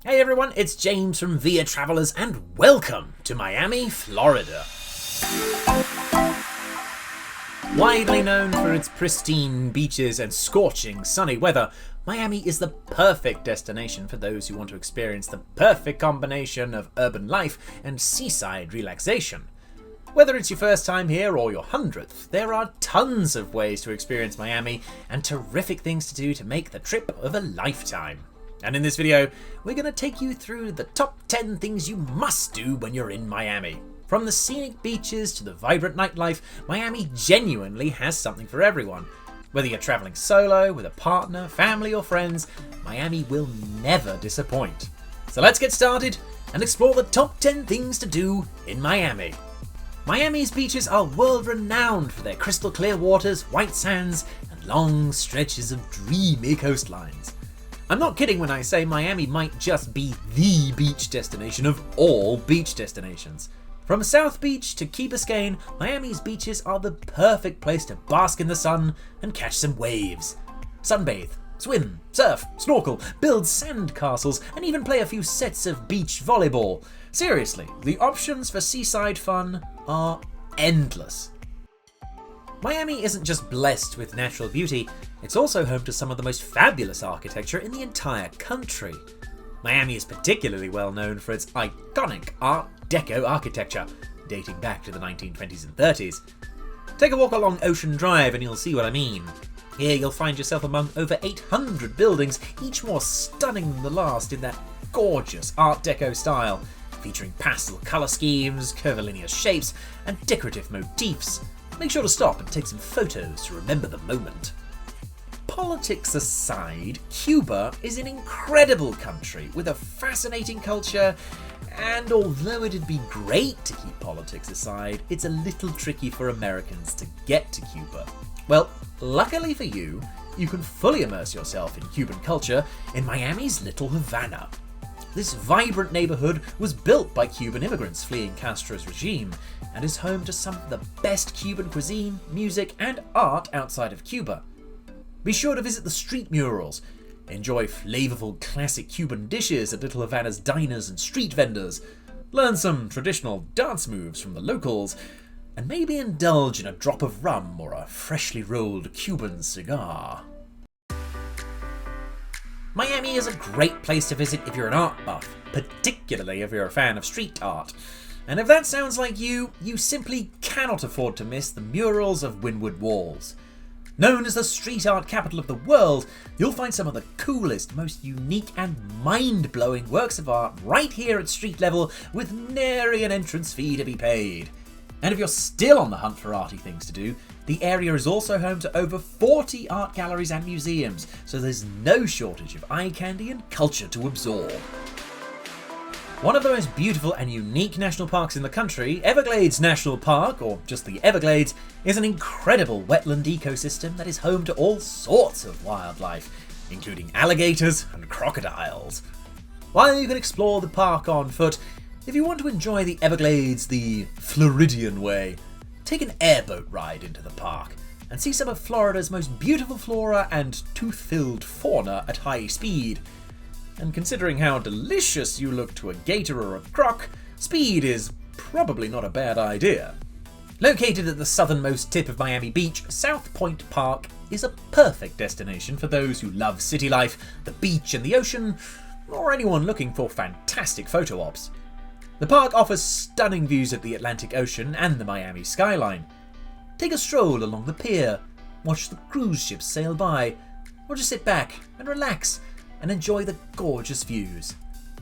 Hey everyone, it's James from Via Travelers and welcome to Miami, Florida. Widely known for its pristine beaches and scorching sunny weather, Miami is the perfect destination for those who want to experience the perfect combination of urban life and seaside relaxation. Whether it's your first time here or your 100th, there are tons of ways to experience Miami and terrific things to do to make the trip of a lifetime. And in this video, we're going to take you through the top 10 things you must do when you're in Miami. From the scenic beaches to the vibrant nightlife, Miami genuinely has something for everyone. Whether you're traveling solo, with a partner, family or friends, Miami will never disappoint. So let's get started and explore the top 10 things to do in Miami. Miami's beaches are world-renowned for their crystal clear waters, white sands, and long stretches of dreamy coastlines. I'm not kidding when I say Miami might just be the beach destination of all beach destinations. From South Beach to Key Biscayne, Miami's beaches are the perfect place to bask in the sun and catch some waves. Sunbathe, swim, surf, snorkel, build sand castles, and even play a few sets of beach volleyball. Seriously, the options for seaside fun are endless. Miami isn't just blessed with natural beauty, it's also home to some of the most fabulous architecture in the entire country. Miami is particularly well known for its iconic Art Deco architecture, dating back to the 1920s and 30s. Take a walk along Ocean Drive and you'll see what I mean. Here you'll find yourself among over 800 buildings, each more stunning than the last in that gorgeous Art Deco style, featuring pastel colour schemes, curvilinear shapes, and decorative motifs. Make sure to stop and take some photos to remember the moment. Politics aside, Cuba is an incredible country with a fascinating culture, and although it'd be great to keep politics aside, it's a little tricky for Americans to get to Cuba. Well, luckily for you, you can fully immerse yourself in Cuban culture in Miami's Little Havana. This vibrant neighborhood was built by Cuban immigrants fleeing Castro's regime and is home to some of the best Cuban cuisine, music, and art outside of Cuba. Be sure to visit the street murals, enjoy flavorful classic Cuban dishes at Little Havana's diners and street vendors, learn some traditional dance moves from the locals, and maybe indulge in a drop of rum or a freshly rolled Cuban cigar. Miami is a great place to visit if you're an art buff, particularly if you're a fan of street art. And if that sounds like you simply cannot afford to miss the murals of Wynwood Walls. Known as the street art capital of the world, you'll find some of the coolest, most unique and mind-blowing works of art right here at street level with nary an entrance fee to be paid. And if you're still on the hunt for arty things to do, the area is also home to over 40 art galleries and museums, so there's no shortage of eye candy and culture to absorb. One of the most beautiful and unique national parks in the country, Everglades National Park, or just the Everglades, is an incredible wetland ecosystem that is home to all sorts of wildlife, including alligators and crocodiles. While you can explore the park on foot, if you want to enjoy the Everglades the Floridian way, take an airboat ride into the park and see some of Florida's most beautiful flora and tooth-filled fauna at high speed. And considering how delicious you look to a gator or a croc, speed is probably not a bad idea. Located at the southernmost tip of Miami Beach, South Point Park is a perfect destination for those who love city life, the beach and the ocean, or anyone looking for fantastic photo ops. The park offers stunning views of the Atlantic Ocean and the Miami skyline. Take a stroll along the pier, watch the cruise ships sail by, or just sit back and relax and enjoy the gorgeous views.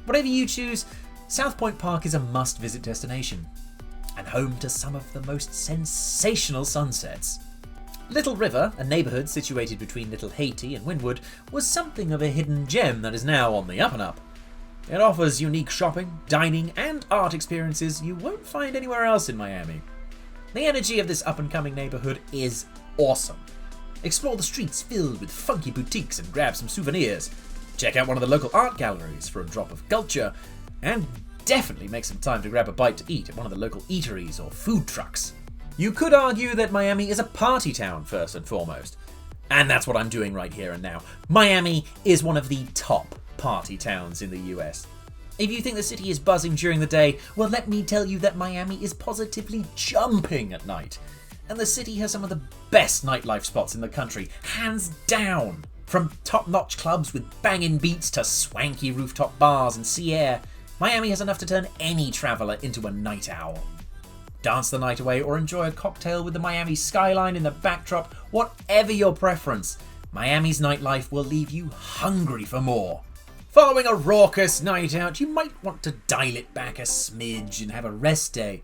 Whatever you choose, South Point Park is a must-visit destination and home to some of the most sensational sunsets. Little River, a neighbourhood situated between Little Haiti and Wynwood, was something of a hidden gem that is now on the up and up. It offers unique shopping, dining, and art experiences you won't find anywhere else in Miami. The energy of this up-and-coming neighbourhood is awesome. Explore the streets filled with funky boutiques and grab some souvenirs. Check out one of the local art galleries for a drop of culture, and definitely make some time to grab a bite to eat at one of the local eateries or food trucks. You could argue that Miami is a party town first and foremost, and that's what I'm doing right here and now. Miami is one of the top party towns in the US. If you think the city is buzzing during the day, well, let me tell you that Miami is positively jumping at night. And the city has some of the best nightlife spots in the country, hands down. From top-notch clubs with banging beats to swanky rooftop bars and sea air, Miami has enough to turn any traveller into a night owl. Dance the night away or enjoy a cocktail with the Miami skyline in the backdrop, whatever your preference, Miami's nightlife will leave you hungry for more. Following a raucous night out, you might want to dial it back a smidge and have a rest day.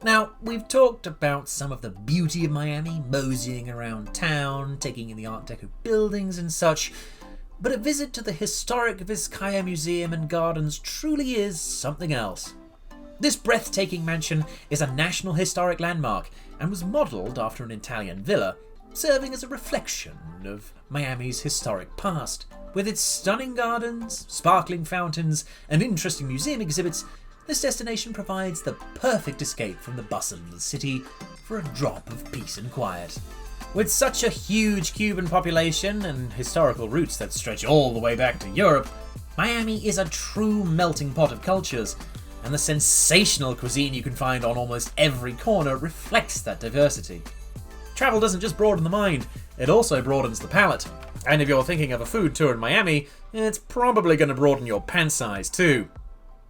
Now, we've talked about some of the beauty of Miami, moseying around town, taking in the Art Deco buildings and such, but a visit to the historic Vizcaya Museum and Gardens truly is something else. This breathtaking mansion is a National Historic Landmark and was modelled after an Italian villa, serving as a reflection of Miami's historic past. With its stunning gardens, sparkling fountains, and interesting museum exhibits, this destination provides the perfect escape from the bustle of the city for a drop of peace and quiet. With such a huge Cuban population and historical roots that stretch all the way back to Europe, Miami is a true melting pot of cultures, and the sensational cuisine you can find on almost every corner reflects that diversity. Travel doesn't just broaden the mind, it also broadens the palate. And if you're thinking of a food tour in Miami, it's probably going to broaden your pant size too.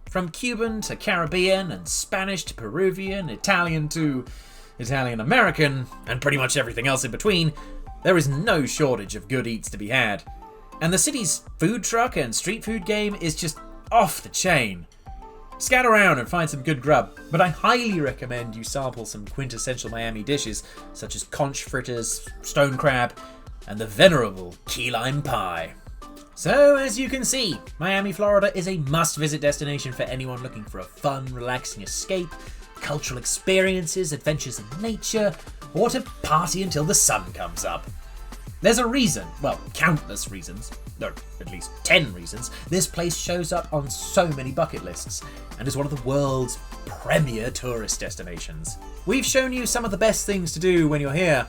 From Cuban to Caribbean and Spanish to Peruvian, Italian to Italian-American, and pretty much everything else in between, there is no shortage of good eats to be had. And the city's food truck and street food game is just off the chain. Scout around and find some good grub, but I highly recommend you sample some quintessential Miami dishes such as conch fritters, stone crab, and the venerable key lime pie. So, as you can see, Miami, Florida is a must-visit destination for anyone looking for a fun, relaxing escape, cultural experiences, adventures in nature, or to party until the sun comes up. There's a reason, well, countless reasons, or at least 10 reasons, this place shows up on so many bucket lists, and is one of the world's premier tourist destinations. We've shown you some of the best things to do when you're here,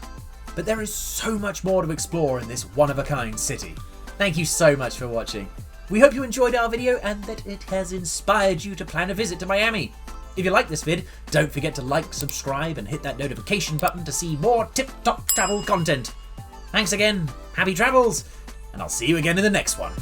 but there is so much more to explore in this one-of-a-kind city. Thank you so much for watching. We hope you enjoyed our video and that it has inspired you to plan a visit to Miami. If you like this vid, don't forget to like, subscribe, and hit that notification button to see more tip-top travel content. Thanks again, happy travels, and I'll see you again in the next one.